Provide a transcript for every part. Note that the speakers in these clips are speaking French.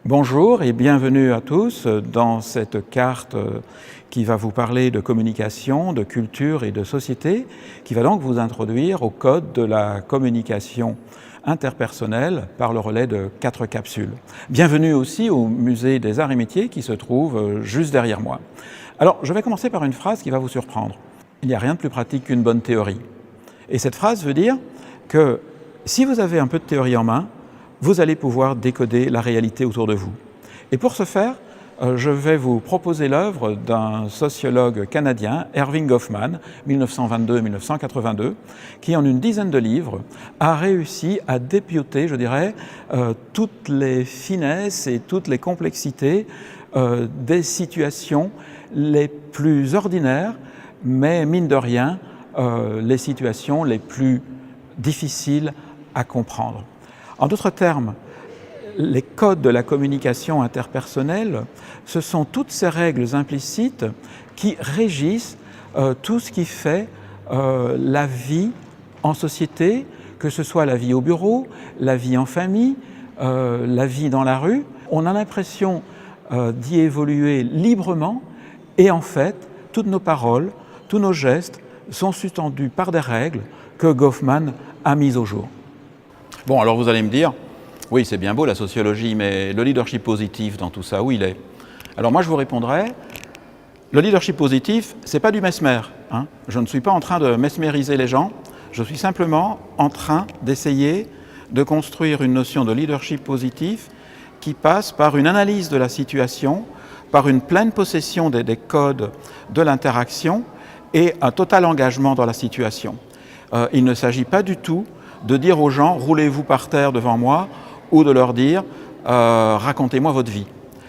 Bonjour et bienvenue à tous dans cette carte qui va vous parler de communication, de culture et de société, qui va donc vous introduire au code de la communication interpersonnelle par le relais de 4 capsules. Bienvenue aussi au Musée des Arts et Métiers qui se trouve juste derrière moi. Alors, je vais commencer par une phrase qui va vous surprendre. Il n'y a rien de plus pratique qu'une bonne théorie. Et cette phrase veut dire que si vous avez un peu de théorie en main, vous allez pouvoir décoder la réalité autour de vous. Et pour ce faire, je vais vous proposer l'œuvre d'un sociologue canadien, Erving Goffman, 1922-1982, qui en une dizaine de livres a réussi à dépioter, je dirais, toutes les finesses et toutes les complexités des situations les plus ordinaires, mais mine de rien, les situations les plus difficiles à comprendre. En d'autres termes, les codes de la communication interpersonnelle, ce sont toutes ces règles implicites qui régissent tout ce qui fait la vie en société, que ce soit la vie au bureau, la vie en famille, la vie dans la rue. On a l'impression d'y évoluer librement et en fait, toutes nos paroles, tous nos gestes sont sous-tendus par des règles que Goffman a mises au jour. Bon, alors vous allez me dire, oui, c'est bien beau la sociologie, mais le leadership positif dans tout ça, où il est? Alors moi, je vous répondrai, le leadership positif, c'est pas du mesmer. Je ne suis pas en train de mesmériser les gens, je suis simplement en train d'essayer de construire une notion de leadership positif qui passe par une analyse de la situation, par une pleine possession des codes de l'interaction et un total engagement dans la situation. Il ne s'agit pas du tout de dire aux gens « roulez-vous par terre devant moi » ou de leur dire « racontez-moi votre vie ».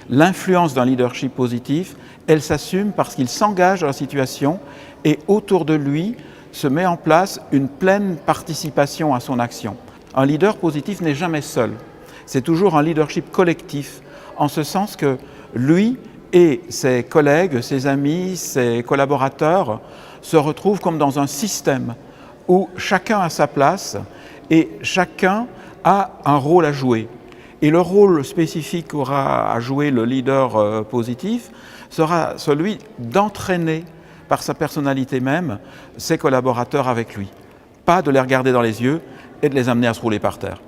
L'influence d'un leadership positif, elle s'assume parce qu'il s'engage dans la situation et autour de lui se met en place une pleine participation à son action. Un leader positif n'est jamais seul, c'est toujours un leadership collectif, en ce sens que lui et ses collègues, ses amis, ses collaborateurs se retrouvent comme dans un système où chacun a sa place et chacun a un rôle à jouer. Et le rôle spécifique qu'aura à jouer le leader positif sera celui d'entraîner par sa personnalité même ses collaborateurs avec lui. Pas de les regarder dans les yeux et de les amener à se rouler par terre.